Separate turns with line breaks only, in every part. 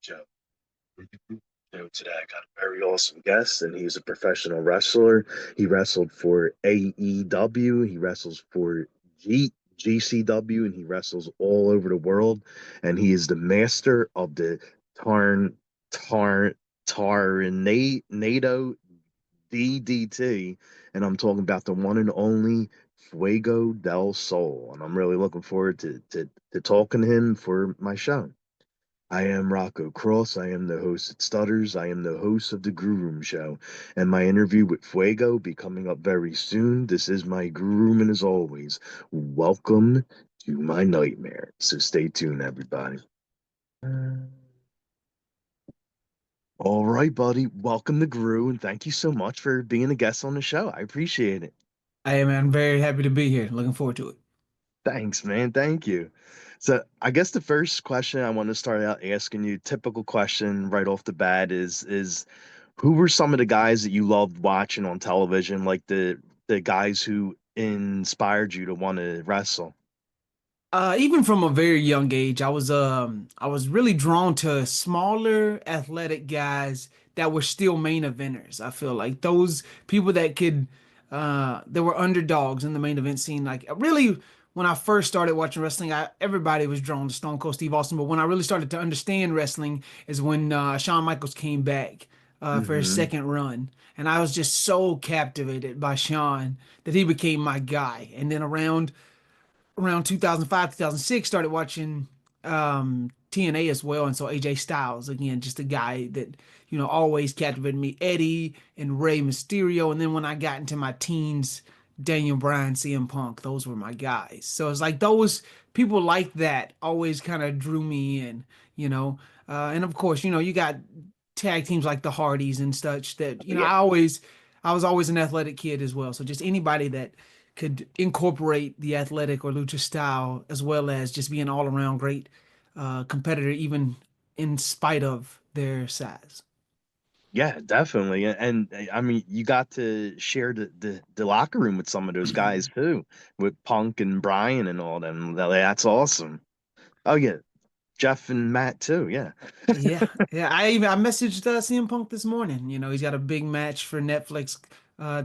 Joe. Show today. I got a very awesome guest, and he's a professional wrestler. He wrestled for AEW, he wrestles for GCW, and he wrestles all over the world. And he is the master of the Tarn Tarn Tarnado DDT, and I'm talking about the one and only Fuego del Sol. And I'm really looking forward to talking to him for my show. I am Rocco Cross. I am the host at Stutters. I am the host of the Grue Rume Show. And my interview with Fuego be coming up very soon. This is my Grue Room, and as always, welcome to my nightmare. So stay tuned, everybody. All right, buddy. Welcome to Grue, and thank you so much for being a guest on the show. I appreciate it.
Hey man, I'm very happy to be here. Looking forward to it.
Thanks, man. Thank you. So I guess the first question I want to start out asking you, typical question right off the bat is who were some of the guys that you loved watching on television, like the guys who inspired you to want to wrestle?
Even from a very young age, I was really drawn to smaller athletic guys that were still main eventers. I feel like those people that were underdogs in the main event scene. Like really, when I first started watching wrestling, everybody was drawn to Stone Cold Steve Austin. But when I really started to understand wrestling is when Shawn Michaels came back for his
Hmm.
second run, and I was just so captivated by Shawn that he became my guy. And then around 2005, 2006, started watching TNA as well. And so AJ Styles, again, just a guy that, always captivated me. Eddie and Rey Mysterio. And then when I got into my teens, Daniel Bryan, CM Punk, those were my guys. So it's like those people like that always kind of drew me in, you know. And of course, you got tag teams like the Hardys and such that,
Yeah.
I was always an athletic kid as well. So just anybody that could incorporate the athletic or lucha style as well as just be an all-around great competitor, even in spite of their size.
Yeah, definitely. I mean, you got to share the locker room with some of those guys too, with Punk and Brian and all them. That's awesome. Oh yeah, Jeff and Matt too. Yeah.
Yeah, yeah. I messaged CM Punk this morning. He's got a big match for Netflix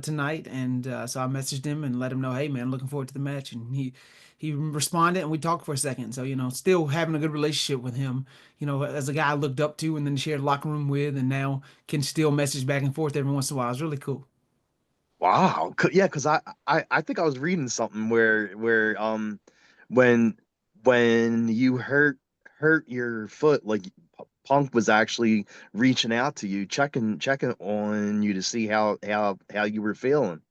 tonight, and so I messaged him and let him know, hey man, looking forward to the match. And he responded, and we talked for a second. So still having a good relationship with him. As a guy I looked up to, and then shared a locker room with, and now can still message back and forth every once in a while. It's really cool.
Wow. Yeah, because I think I was reading something where when when you hurt your foot, like Punk was actually reaching out to you, checking on you to see how you were feeling.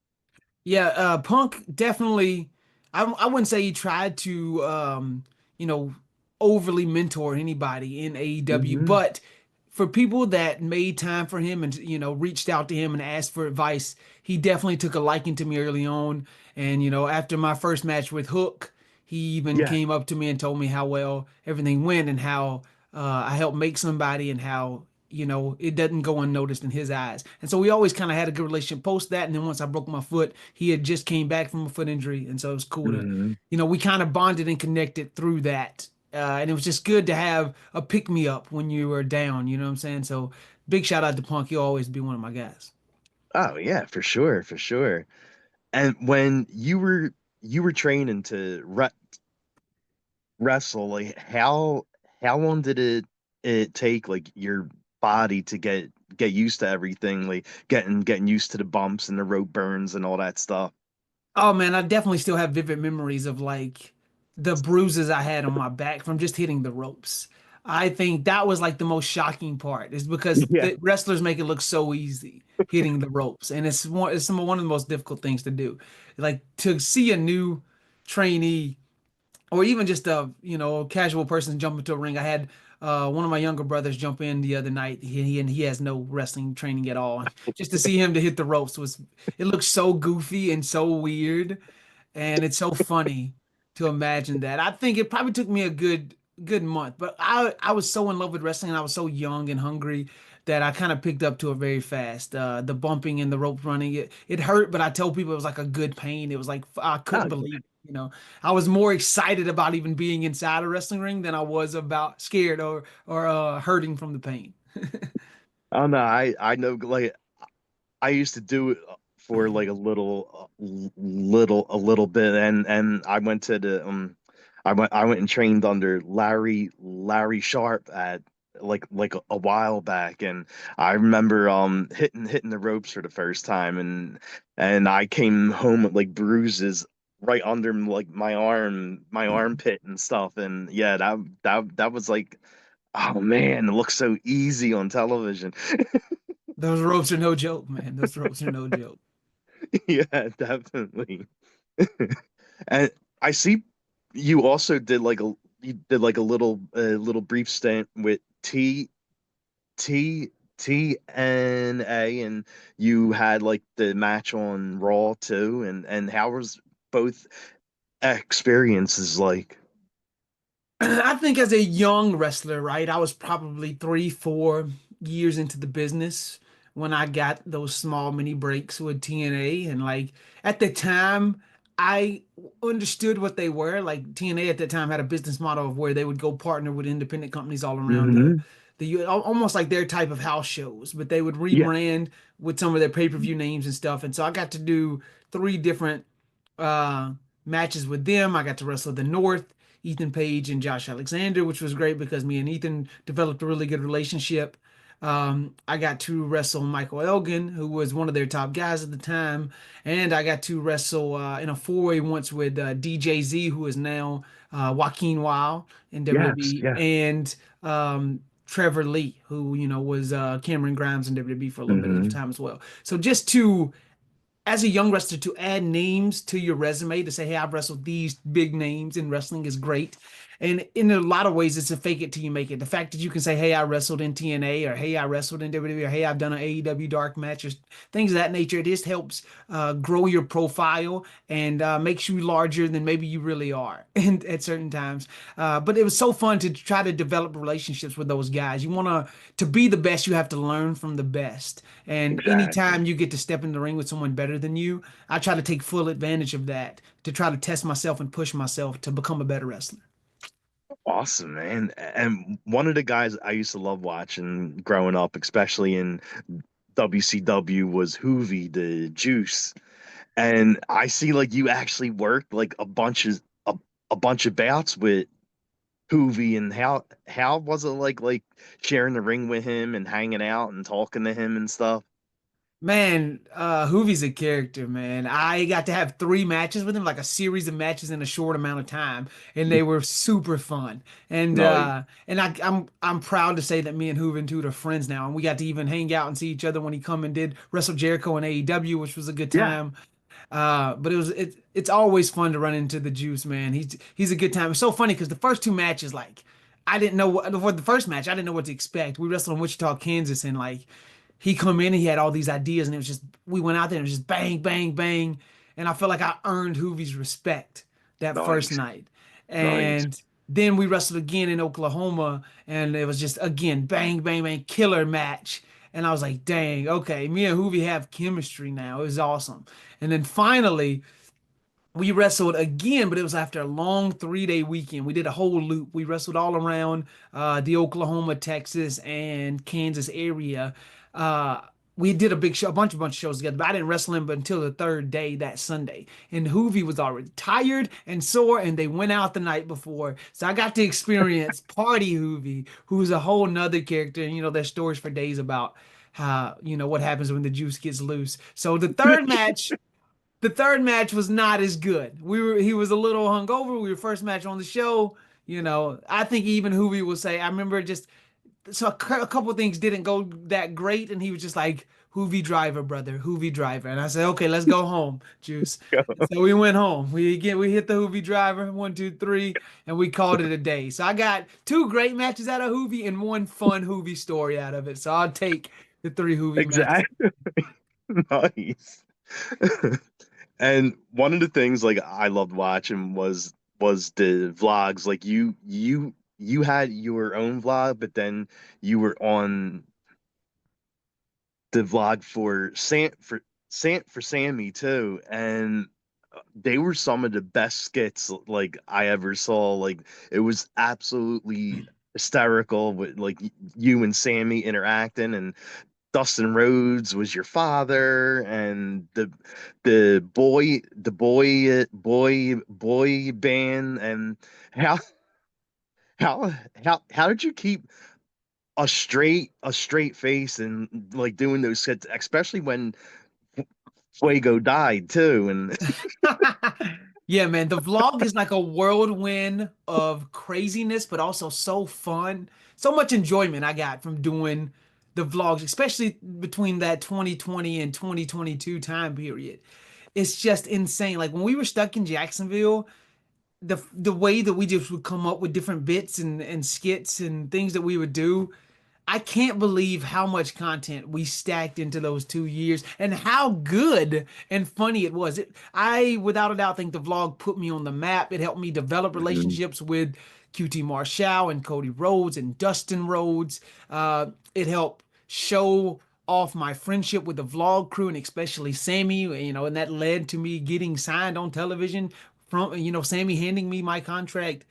Yeah, Punk definitely. I wouldn't say he tried to, you know, overly mentor anybody in AEW,
Hmm.
but for people that made time for him and reached out to him and asked for advice, he definitely took a liking to me early on. And after my first match with Hook, he even
Yeah.
came up to me and told me how well everything went and how I helped make somebody and how it doesn't go unnoticed in his eyes. And so we always kind of had a good relationship post that. And then once I broke my foot, he had just came back from a foot injury. And so it was cool to,
Hmm.
we kind of bonded and connected through that. And it was just good to have a pick me up when you were down. You know what I'm saying? So big shout out to Punk. He'll always be one of my guys.
Oh yeah, for sure, for sure. And when you were training to wrestle, like how long did it take like your body to get used to everything, like getting used to the bumps and the rope burns and all that stuff?
Oh man, I definitely still have vivid memories of like the bruises I had on my back from just hitting the ropes. I think that was like the most shocking part is because
Yeah.
the wrestlers make it look so easy hitting the ropes. And one of the most difficult things to do. Like to see a new trainee or even just a casual person jump into a ring. I had one of my younger brothers jump in the other night. He has no wrestling training at all. Just to see him to hit the ropes was it looks so goofy and so weird, and it's so funny to imagine that. I think it probably took me a good month, but I was so in love with wrestling and I was so young and hungry that I kind of picked up to it very fast. The bumping and the rope running, it hurt, but I tell people it was like a good pain. It was like I
Oh
couldn't believe it. You know, I was more excited about even being inside a wrestling ring than I was about scared or hurting from the pain.
I don't know. I know like I used to do it for like a little bit, and I went to the I went and trained under Larry Sharp at like a while back, and I remember hitting the ropes for the first time, and I came home with like bruises right under like my armpit and stuff, and yeah, that was like, oh man, it looks so easy on television.
Those ropes are no joke, man. Those ropes are no joke.
Yeah, definitely. And I see you also did like a you did like a little brief stint with T TNA, and you had like the match on Raw too, and how was both experiences like?
I think as a young wrestler, right, I was probably 3, 4 years into the business when I got those small mini breaks with TNA. And like at the time, I understood what they were. Like TNA at the time had a business model of where they would go partner with independent companies all around
Hmm.
almost like their type of house shows, but they would
Yeah.
rebrand with some of their pay-per-view names and stuff. And so I got to do 3 different uh matches with them. I got to wrestle the North, Ethan Page and Josh Alexander, which was great because me and Ethan developed a really good relationship. I got to wrestle Michael Elgin, who was one of their top guys at the time, and I got to wrestle in a four-way once with DJZ, who is now Joaquin Wild in
Yes.
WWE,
Yeah.
and Trevor Lee, who was Cameron Grimes in WWE for a little bit of
Hmm.
time as well. So just to as a young wrestler to add names to your resume to say, hey, I've wrestled these big names in wrestling is great. And in a lot of ways, it's a fake it till you make it. The fact that you can say, hey, I wrestled in TNA or hey, I wrestled in WWE or hey, I've done an AEW dark match or things of that nature, it just helps grow your profile and makes you larger than maybe you really are and at certain times. But it was so fun to try to develop relationships with those guys. You want to be the best, you have to learn from the best. And
Exactly.
anytime you get to step in the ring with someone better than you, I try to take full advantage of that to try to test myself and push myself to become a better wrestler.
Awesome, man. And one of the guys I used to love watching growing up, especially in WCW, was Hoovy the Juice. And I see like you actually worked like a bunch of bouts with Hoovy, and how was it like sharing the ring with him and hanging out and talking to him and stuff?
Man, Hoovy's a character, man. I got to have 3 matches with him, like a series of matches in a short amount of time, and they were super fun. And
No,
uh and I'm proud to say that me and Hoovy and Toot are friends now, and we got to even hang out and see each other when he come and did Wrestle Jericho in AEW, which was a good
yeah,
time. But it's always fun to run into the Juice, man. He's a good time. It's so funny because the first 2 matches, like I didn't know what for the first match, I didn't know what to expect. We wrestled in Wichita, Kansas, and like he come in and he had all these ideas, and it was just we went out there and it was just bang, bang, bang, and I felt like I earned Hoovy's respect that first
nice,
night,
nice.
and then we wrestled again in Oklahoma, and it was just again bang, bang, bang, killer match. And I was like, dang, okay, me and Hoovy have chemistry now. It was awesome. And then finally, we wrestled again, but it was after a long 3-day weekend. We did a whole loop. We wrestled all around the Oklahoma, Texas, and Kansas area. Uh, we did a big show, bunch of shows together, but I didn't wrestle him but until the third day that Sunday. And Hoovy was already tired and sore, and they went out the night before. So I got to experience Party Hoovy, who's a whole nother character. And, there's stories for days about how, what happens when the juice gets loose. So the third match was not as good. He was a little hungover. We were first match on the show. I think even Hoovy will say, I remember just so a couple things didn't go that great, and he was just like, Hoovy driver, brother, Hoovy driver. And I said, okay, let's go home, Juice. And so we went home. We hit the Hoovy driver, 1, 2, 3, and we called it a day. So I got 2 great matches out of Hoovy and one fun Hoovy story out of it. So I'll take the 3 Hoovy matches.
Exactly. Nice. And one of the things like I loved watching was the vlogs. Like you had your own vlog, but then you were on the vlog for Sammy too. And they were some of the best skits like I ever saw. Like it was absolutely hysterical with like you and Sammy interacting, and Dustin Rhodes was your father, and the boy band, and how how did you keep a straight face and like doing those skits, especially when Fuego died too, and
Yeah, man, the vlog is like a whirlwind of craziness, but also so fun. So much enjoyment I got from doing the vlogs, especially between that 2020 and 2022 time period. It's just insane. Like when we were stuck in Jacksonville, the way that we just would come up with different bits and skits and things that we would do. I can't believe how much content we stacked into those 2 years and how good and funny it was. I, without a doubt, think the vlog put me on the map. It helped me develop
Mhm.
relationships with QT Marshall and Cody Rhodes and Dustin Rhodes. It helped show off my friendship with the vlog crew and especially Sammy, and that led to me getting signed on television from, Sammy handing me my contract.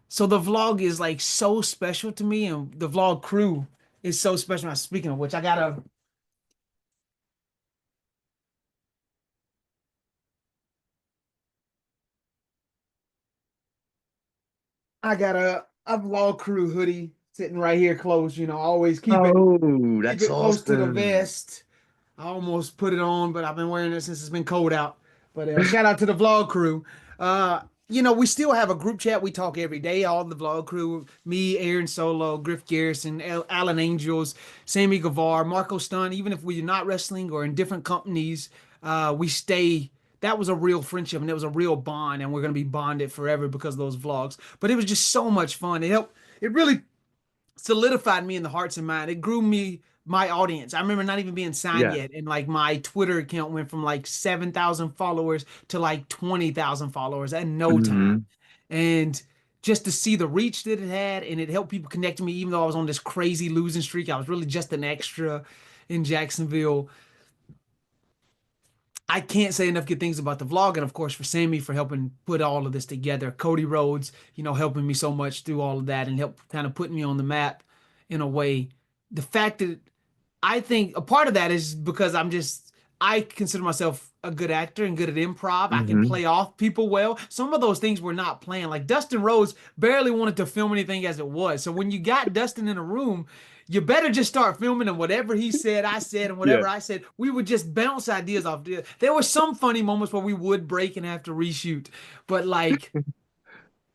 So the vlog is like so special to me, and the vlog crew is so special. Now, speaking of which, I got a vlog crew hoodie sitting right here close. Always
Oh,
keep
that's
it close to the
awesome.
vest. I almost put it on, but I've been wearing it since it's been cold out. But shout out to the vlog crew. We still have a group chat. We talk every day. All the vlog crew, me, Aaron Solo, Griff Garrison, Alan Angels, Sammy Guevara, Marko Stunt. Even if we're not wrestling or in different companies, we stay. That was a real friendship and it was a real bond, and we're gonna be bonded forever because of those vlogs. But it was just so much fun. It helped. It really solidified me in the hearts and mind. It grew me my audience. I remember not even being signed
Yeah.
yet, and like my Twitter account went from like 7,000 followers to like 20,000 followers in no time.
Hmm.
And just to see the reach that it had, and it helped people connect to me, even though I was on this crazy losing streak. I was really just an extra in Jacksonville. I can't say enough good things about the vlog, and of course for Sammy for helping put all of this together. Cody Rhodes, helping me so much through all of that and help kind of put me on the map in a way. The fact that I think a part of that is because I consider myself a good actor and good at improv. I can
Hmm.
play off people well. Some of those things were not planned. Like Dustin Rhodes barely wanted to film anything as it was. So when you got Dustin in a room, you better just start filming, and whatever he said, I said, and
Yeah.
whatever I said, we would just bounce ideas off. There were some funny moments where we would break and have to reshoot, but like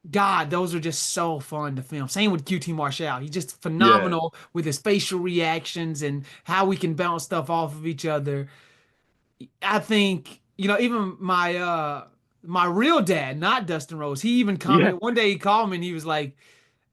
God, those are just so fun to film. Same with QT Marshall. He's just
Yeah.
phenomenal with his facial reactions and how we can bounce stuff off of each other. I think, even my real dad, not Dustin Rose, he even
Yeah.
commented one day. He called me and he was like,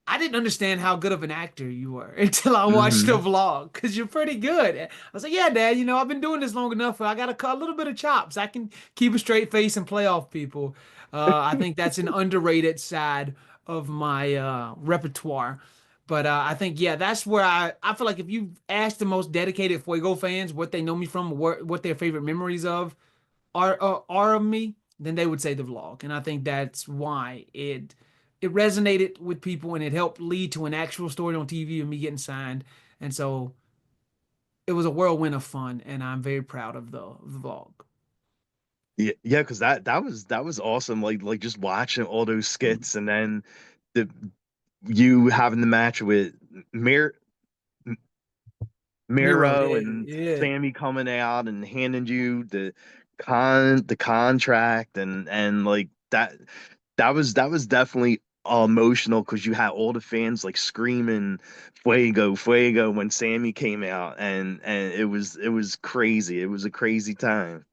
I didn't understand how good of an actor you were until I watched the
Hmm.
vlog because you're pretty good. I was like, yeah, Dad, I've been doing this long enough. I got a little bit of chops. I can keep a straight face and play off people. I think that's an underrated side of my repertoire. But I think, yeah, that's where I feel like if you ask the most dedicated Fuego fans what they know me from, what their favorite memories of are of me, then they would say the vlog. And I think that's why it resonated with people and it helped lead to an actual story on TV of me getting signed. And so it was a whirlwind of fun, and I'm very proud of the vlog.
Yeah, yeah, because that was awesome. Like just watching all those skits, and then the you having the match with Mir
Miro,
Miro
yeah,
and
yeah.
Sammy coming out and handing you the contract, and like that was definitely emotional because you had all the fans like screaming "Fuego, Fuego" when Sammy came out, and it was crazy. It was a crazy time.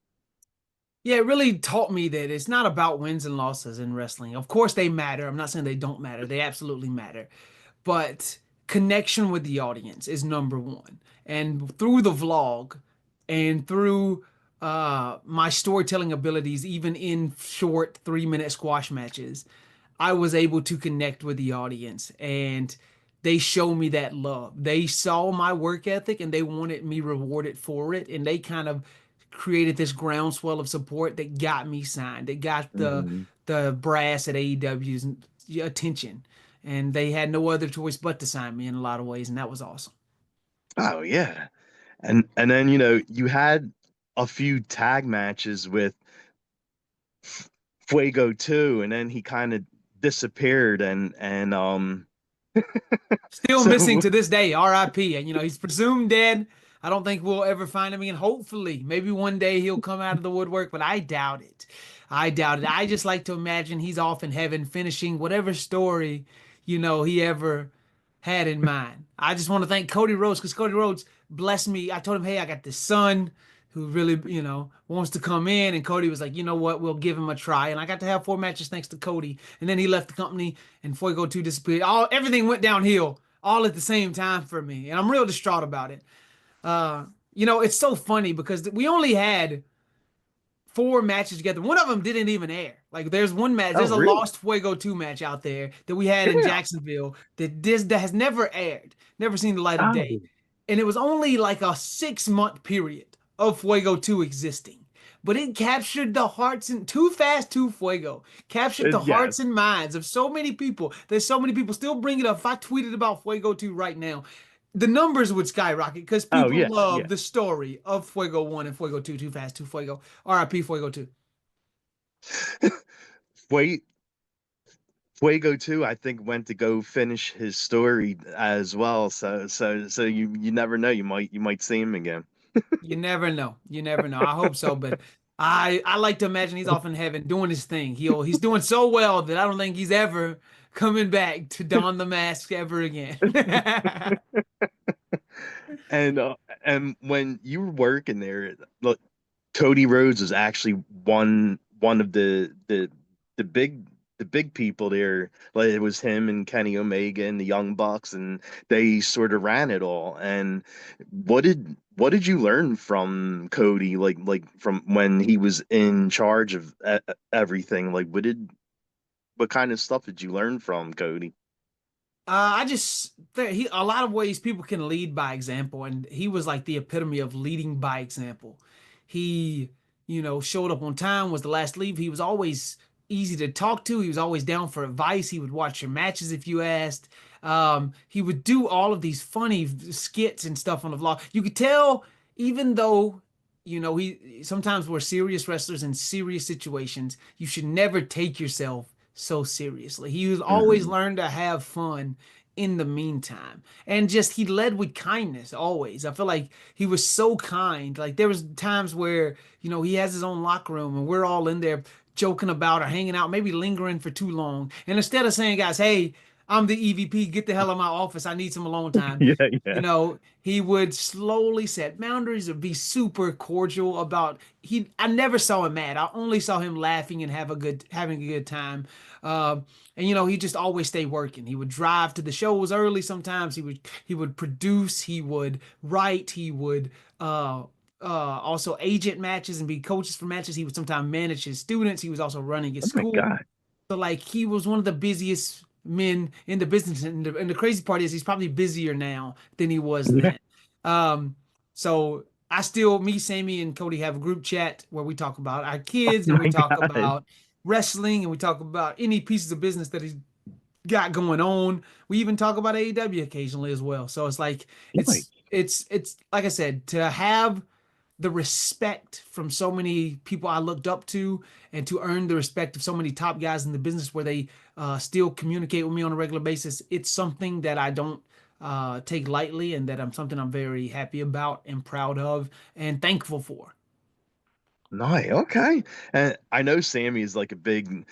Yeah, it really taught me that it's not about wins and losses in wrestling. Of course, they matter. I'm not saying they don't matter. They absolutely matter. But connection with the audience is number one. And through the vlog and through my storytelling abilities, even in short 3-minute squash matches, I was able to connect with the audience, and they show me that love. They saw my work ethic and they wanted me rewarded for it. And they kind of created this groundswell of support that got me signed. That got
Hmm.
the brass at AEW's attention, and they had no other choice but to sign me in a lot of ways, and that was awesome.
Oh yeah. And then you had a few tag matches with Fuego too, and then he kind of disappeared and
Still missing
so
to this day, RIP. And he's presumed dead. I don't think we'll ever find him again. Hopefully, maybe one day he'll come out of the woodwork, but I doubt it. I doubt it. I just like to imagine he's off in heaven finishing whatever story, he ever had in mind. I just want to thank Cody Rhodes because Cody Rhodes blessed me. I told him, hey, I got this son who really, wants to come in. And Cody was like, you know what? We'll give him a try. And I got to have 4 matches thanks to Cody. And then he left the company and Fuego 2 disappeared. Everything went downhill all at the same time for me. And I'm real distraught about it. It's so funny because we only had 4 matches together. One of them didn't even air. Like there's one match,
oh
there's a
really?
Lost Fuego 2 match out there that we had in
Yeah.
Jacksonville that has never aired, never seen the light of day.
Oh,
And it was only like a 6 month period of Fuego 2 existing. But it captured the hearts and Too Fast, Too Fuego captured the
yes.
hearts and minds of so many people. There's so many people still bring it up. If I tweeted about Fuego 2 right now, the numbers would skyrocket because
Oh
people
yeah,
love
yeah.
the story of Fuego 1 and Fuego 2, Too Fast, Too Fuego. RIP Fuego 2.
Wait, Fuego too, I think went to go finish his story as well. So you never know. You might see him again.
You never know. You never know. I hope so, but I like to imagine he's off in heaven doing his thing. He's doing so well that I don't think he's ever coming back to don the mask ever again.
And and when you were working there, look, Cody Rhodes was actually one of the big the big people there. Like it was him and Kenny Omega and the Young Bucks, and they sort of ran it all. And what did you learn from Cody? Like from when he was in charge of everything? Like what kind of stuff did you learn from Cody?
I just he a lot of ways people can lead by example, and he was like the epitome of leading by example. He, showed up on time, was the last to leave. He was always easy to talk to. He was always down for advice. He would watch your matches if you asked. He would do all of these funny skits and stuff on the vlog. You could tell, even though, he sometimes we're serious wrestlers in serious situations. You should never take yourself so seriously. He was always
Hmm.
learned to have fun in the meantime. And just he led with kindness always. I feel like he was so kind. Like there was times where, he has his own locker room and we're all in there joking about or hanging out, maybe lingering for too long. And instead of saying, guys, hey, I'm the EVP, get the hell out of my office. I need some alone time.
Yeah, yeah.
He would slowly set boundaries or be super cordial about I never saw him mad. I only saw him laughing and having a good time. And he just always stay working. He would drive to the shows early sometimes. He would produce, he would write, he would also agent matches and be coaches for matches. He would sometimes manage his students. He was also running his
Oh my
school.
God.
So like he was one of the busiest men in the business. And the crazy part is he's probably busier now than he was
Yeah.
then. Um, so me, Sammy, and Cody have a group chat where we talk about our
Oh
kids and we
my
talk
God.
about wrestling and we talk about any pieces of business that he's got going on. We even talk about AEW occasionally as well. So it's like
Nice.
it's like I said, to have the respect from so many people I looked up to and to earn the respect of so many top guys in the business where they still communicate with me on a regular basis. It's something that I don't take lightly and that I'm very happy about and proud of and thankful for.
Nice. Okay. And I know Sammy is like a big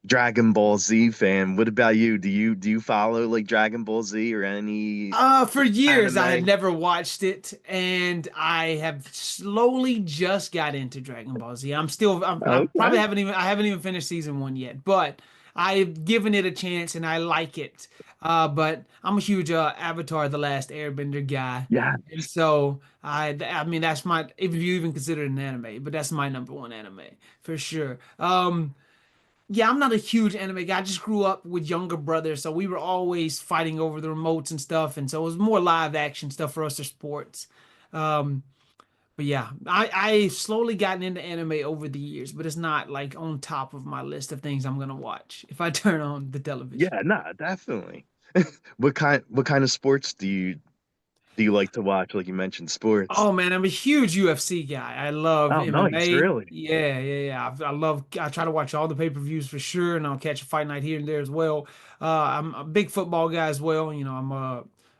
Dragon Ball Z fan. What about you? Do you follow like Dragon Ball Z or any
For years I had
anime?
never watched it, and I have slowly just got into Dragon Ball Z. I probably
Okay.
haven't even finished season 1 yet, but I've given it a chance and I like it. But I'm a huge Avatar: The Last Airbender guy,
Yeah.
and so I mean that's my if you even consider it an anime, but that's my number one anime for sure. Yeah, I'm not a huge anime guy. I just grew up with younger brothers, so we were always fighting over the remotes and stuff, and so it was more live action stuff for us or sports. Um, But yeah, I've slowly gotten into anime over the years, but it's not like on top of my list of things I'm gonna watch if I turn on the television.
Yeah, nah, definitely. What kind of sports do you like to watch? Like you mentioned sports.
Oh man, I'm a huge UFC guy. I love
Oh, nice,
MMA.
really.
I try to watch all the pay-per-views for sure, and I'll catch a fight night here and there as well. I'm a big football guy as well.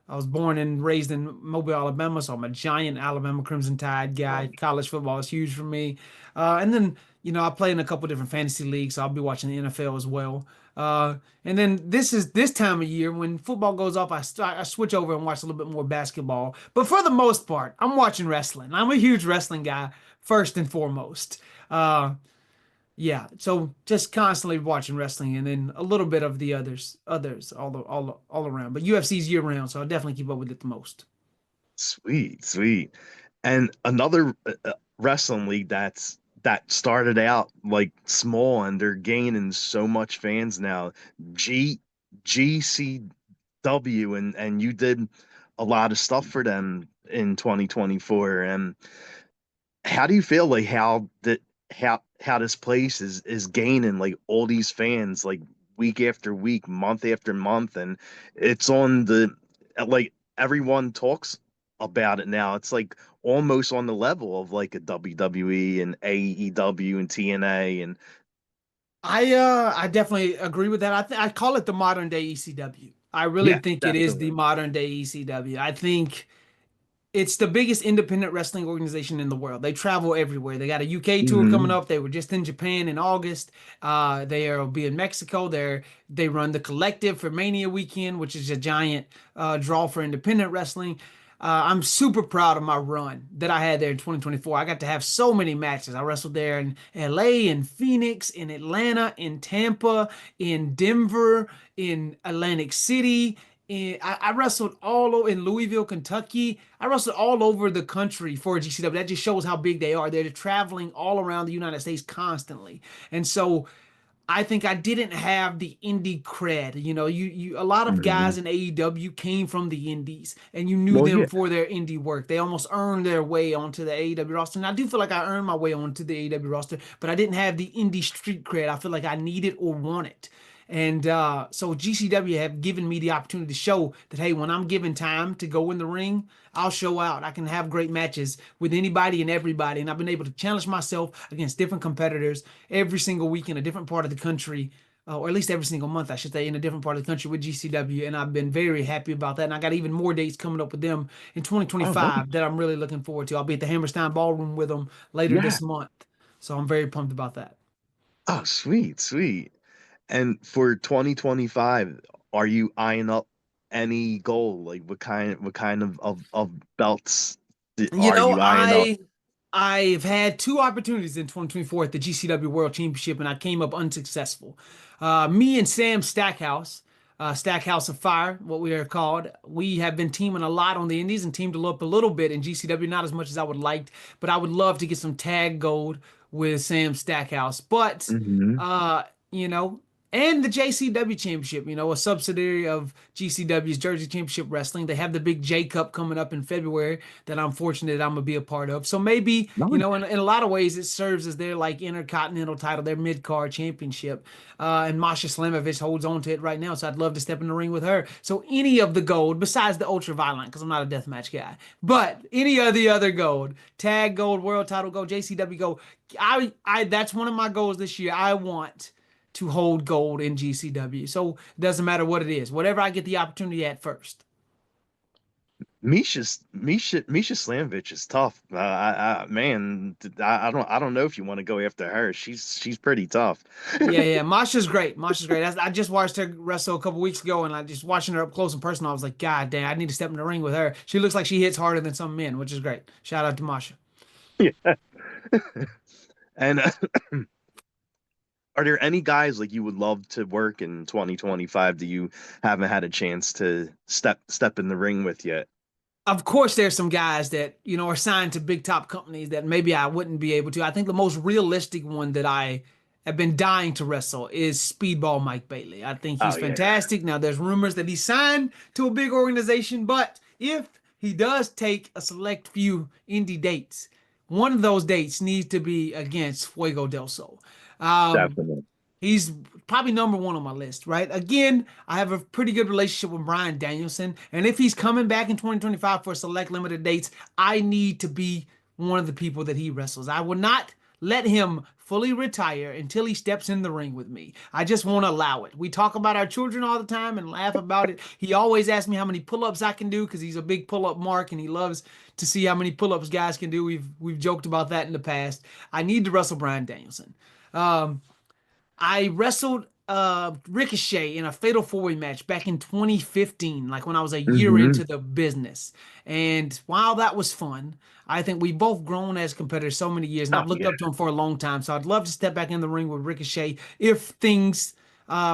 I was born and raised in Mobile, Alabama, so I'm a giant Alabama Crimson Tide guy.
Um,
College football is huge for me. And then, I play in a couple different fantasy leagues, so I'll be watching the NFL as well. And then this time of year when football goes off, I switch over and watch a little bit more basketball. But for the most part, I'm watching wrestling. I'm a huge wrestling guy first and foremost. Uh, yeah, so just constantly watching wrestling and then a little bit of the others all around. But UFC's year round, so I definitely keep up with it the most.
Sweet, sweet. And another wrestling league that started out like small and they're gaining so much fans now. G GCW, and you did a lot of stuff for them in 2024. And how do you feel like how this place is gaining like all these fans like week after week, month after month, and it's on the like everyone talks about it now. It's like almost on the level of like a WWE and AEW and TNA and
I definitely agree with that. I call it the modern day ECW. I really
yeah,
think it is the
definitely.
modern day ECW. I think it's the biggest independent wrestling organization in the world. They travel everywhere. They got a UK tour coming
Hmm.
up. They were just in Japan in August. They'll be in Mexico. They run the Collective for Mania weekend, which is a giant draw for independent wrestling. I'm super proud of my run that I had there in 2024. I got to have so many matches. I wrestled there in LA, in Phoenix, in Atlanta, in Tampa, in Denver, in Atlantic City. I wrestled all over in Louisville, Kentucky. I wrestled all over the country for GCW. That just shows how big they are. They're traveling all around the United States constantly. And so I think I didn't have the indie cred. A lot of
Hmm.
guys in AEW came from the indies and you knew
Well,
them
yeah.
for their indie work. They almost earned their way onto the AEW roster. And I do feel like I earned my way onto the AEW roster, but I didn't have the indie street cred I feel like I needed or wanted. And so GCW have given me the opportunity to show that, hey, when I'm given time to go in the ring, I'll show out. I can have great matches with anybody and everybody. And I've been able to challenge myself against different competitors every single week in a different part of the country, or at least every single month, I should say, in a different part of the country with GCW. And I've been very happy about that. And I got even more dates coming up with them in
Oh,
2025
nice.
that I'm really looking forward to. I'll be at the Hammerstein Ballroom with them later
Yeah.
this month. So I'm very pumped about that.
Oh, sweet, sweet. And for 2025, are you eyeing up any goal? Like what kind of belts
You
are
know,
you eyeing up?
I've had two opportunities in 2024 at the GCW World Championship, and I came up unsuccessful. Me and Sam Stackhouse, Stackhouse of Fire, what we are called, we have been teaming a lot on the Indies and teamed up a little bit in GCW, not as much as I would like, but I would love to get some tag gold with Sam Stackhouse. But
Hmm.
uh, you know, and the JCW Championship, a subsidiary of GCW's Jersey Championship Wrestling. They have the big J Cup coming up in February that I'm fortunate I'm gonna be a part of. So maybe,
Nice.
in a lot of ways, it serves as their like intercontinental title, their mid card championship. And Masha Slamovich holds on to it right now, so I'd love to step in the ring with her. So any of the gold, besides the ultra violent, because I'm not a deathmatch guy, but any of the other gold, tag gold, world title gold, JCW gold, I that's one of my goals this year. I want to hold gold in GCW. So it doesn't matter what it is, whatever I get the opportunity at first.
Misha Slamovich is tough. Man, I don't know if you want to go after her. She's pretty tough.
Yeah. Masha's great. Masha's great. I just watched her wrestle a couple weeks ago, and I just watching her up close and personal. I was like, God damn, I need to step in the ring with her. She looks like she hits harder than some men, which is great. Shout out to Masha.
Yeah. And are there any guys like you would love to work in 2025 that you haven't had a chance to step in the ring with yet?
Of course, there's some guys that, are signed to big top companies that maybe I wouldn't be able to. I think the most realistic one that I have been dying to wrestle is Speedball Mike Bailey. I think he's
Oh yeah.
fantastic. Now, there's rumors that he's signed to a big organization, but if he does take a select few indie dates, one of those dates needs to be against Fuego del Sol. Um,
Definitely.
He's probably number one on my list, right? Again, I have a pretty good relationship with Bryan Danielson, and if he's coming back in 2025 for select limited dates, I need to be one of the people that he wrestles. I will not let him fully retire until he steps in the ring with me. I just won't allow it. We talk about our children all the time and laugh about it. He always asks me how many pull-ups I can do because he's a big pull-up mark and he loves to see how many pull-ups guys can do. We've joked about that in the past. I need to wrestle Bryan Danielson. Um, I wrestled Ricochet in a Fatal 4-Way match back in 2015, like when I was a year
Hmm.
into the business. And while that was fun, I think we both grown as competitors so many years, and
Oh
I've looked
yeah,
up to him for a long time. So I'd love to step back in the ring with Ricochet if things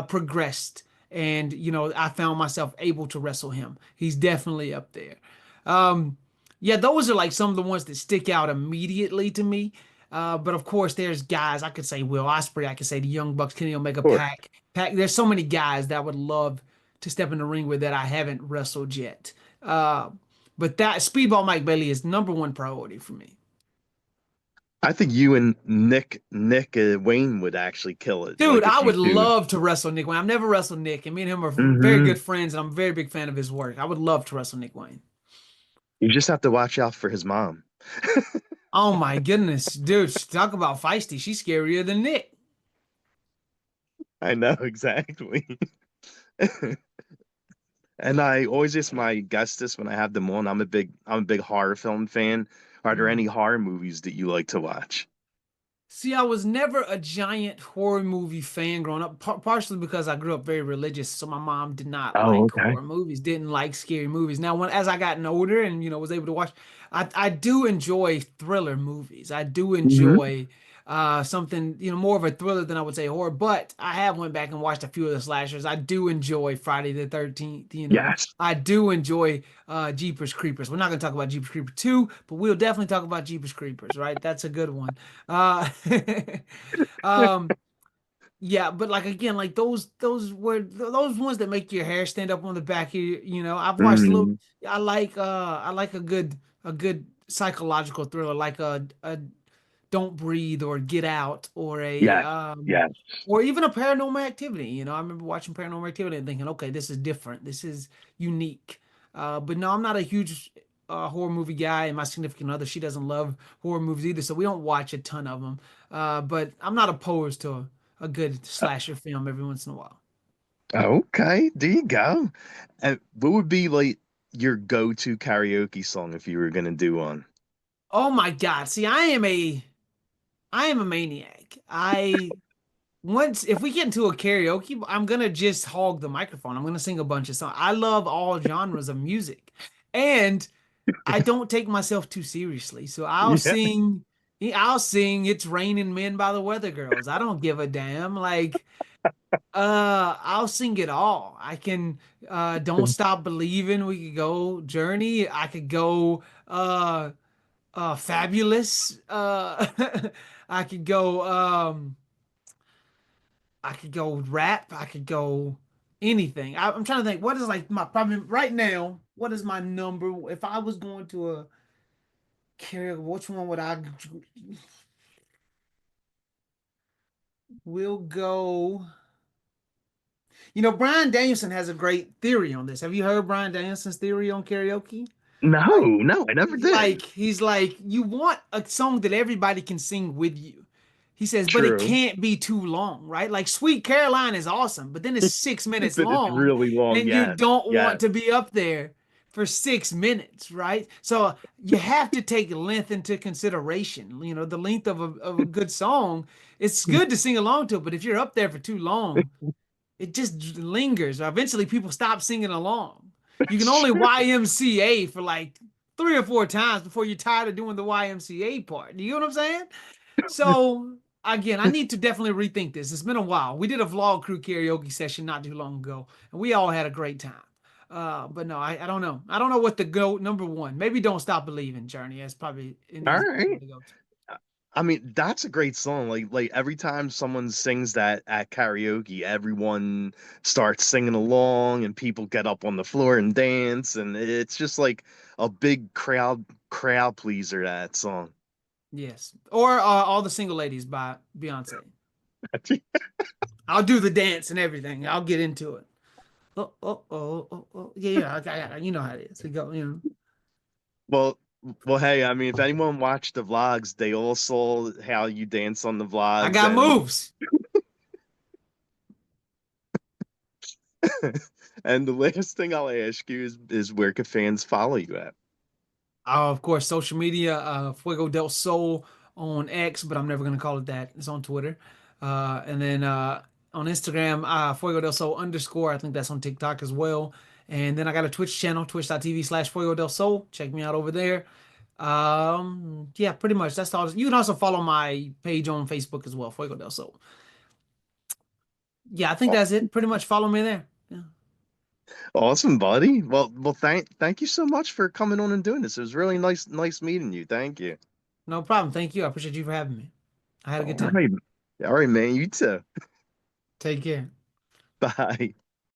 progressed and I found myself able to wrestle him. He's definitely up there. Um, yeah, those are like some of the ones that stick out immediately to me. But of course, there's guys I could say Will Ospreay, I could say the Young Bucks, Kenny Omega,
of course.
Pac. There's so many guys that I would love to step in the ring with that I haven't wrestled yet. Uh, but that Speedball Mike Bailey is number one priority for me.
I think you and Nick Wayne would actually kill it.
Dude,
Like
I
if you
would
two.
love to wrestle Nick Wayne. I've never wrestled Nick, and me and him are very
Hmm.
good friends, and I'm a very big fan of his work. I would love to wrestle Nick Wayne.
You just have to watch out for his mom.
Oh my goodness, dude, talk about feisty. She's scarier than Nick.
I know exactly. And I always ask my guests this when I have them on. I'm a big horror film fan. Are there any
Mm.
horror movies that you like to watch?
See, I was never a giant horror movie fan growing up, partially because I grew up very religious, so my mom did not
Oh,
like
okay.
horror movies, didn't like scary movies. Now, as I gotten older and was able to watch, I do enjoy thriller movies. I do
Hmm.
enjoy something more of a thriller than I would say horror. But I have went back and watched a few of the slashers. I do enjoy Friday the 13th.
Yes.
I do enjoy Jeepers Creepers. We're not going to talk about Jeepers Creepers 2, but we'll definitely talk about Jeepers Creepers, right? That's a good one. Uh, um, yeah, but like again, like those were those ones that make your hair stand up on the back here. I've watched a little.
Mm.
I like a good psychological thriller, like a Don't Breathe or Get Out or a
Yes. Yes.
or even a Paranormal Activity. I remember watching Paranormal Activity and thinking, okay, this is different. This is unique. But no, I'm not a huge horror movie guy, and my significant other, she doesn't love horror movies either, so we don't watch a ton of them. But I'm not opposed to a good slasher film every once in a while.
Okay, there you go. And what would be like your go-to karaoke song if you were gonna do one?
Oh my God. See, I am a maniac. I once if we get into a karaoke, I'm gonna just hog the microphone. I'm gonna sing a bunch of songs. I love all genres of music. And I don't take myself too seriously. So
Yeah.
I'll sing It's Raining Men by the Weather Girls. I don't give a damn. Like I'll sing it all. I can Don't Stop Believing. We could go Journey. I could go Fabulous. I could go I could go rap. I could go anything. I'm trying to think what is like my problem right now. What is my number if I was going to a karaoke, which one would I will go? Bryan Danielson has a great theory on this. Have you heard Bryan Danielson's theory on karaoke?
No,
Like,
no, I never did.
he's like, you want a song that everybody can sing with you. He says, but it
True.
can't be too long, right? Like Sweet Caroline is awesome, but then it's 6 minutes
But it's
long,
really long.
and you
Yes.
don't want
Yes.
to be up there for 6 minutes, right? So you have to take length into consideration. The length of a good song. It's good to sing along to it, but if you're up there for too long, it just lingers. Eventually, people stop singing along. You can only YMCA for like 3 or 4 times before you're tired of doing the YMCA part. You know what I'm saying? So again, I need to definitely rethink this. It's been a while. We did a vlog crew karaoke session not too long ago, and we all had a great time. But no, I don't know. I don't know what the go number one. Maybe Don't Stop Believing Journey. That's probably an
All
easy one
right.
to go to.
I mean, that's a great song. Like every time someone sings that at karaoke, everyone starts singing along and people get up on the floor and dance and it's just like a big crowd pleaser that song.
Yes. Or All the Single Ladies by Beyonce. I'll do the dance and everything. I'll get into it. Oh, oh, oh, oh, oh. Yeah, yeah. You know how it is. We go, you know.
Well, well, hey, I mean, if anyone watched the vlogs, they all saw how you dance on the
I
vlogs,
got moves.
and the last thing I'll ask you is where can fans follow you at?
Of course, social media, Fuego del Sol on X, but I'm never gonna call it that. It's on Twitter. And then on Instagram, Fuego del Sol underscore. I think that's on TikTok as well. And then I got a Twitch channel, twitch.tv/Fuego del Sol. Check me out over there. Yeah, pretty much. That's all. You can also follow my page on Facebook as well, Fuego del Sol. Yeah, I think that's it. Pretty much follow me there. Yeah.
Awesome, buddy. Well, thank you so much for coming on and doing this. It was really nice meeting you. Thank you.
No problem. Thank you. I appreciate you for having me. I had a
All
good time.
right, all right, man. You too.
Take care.
Bye.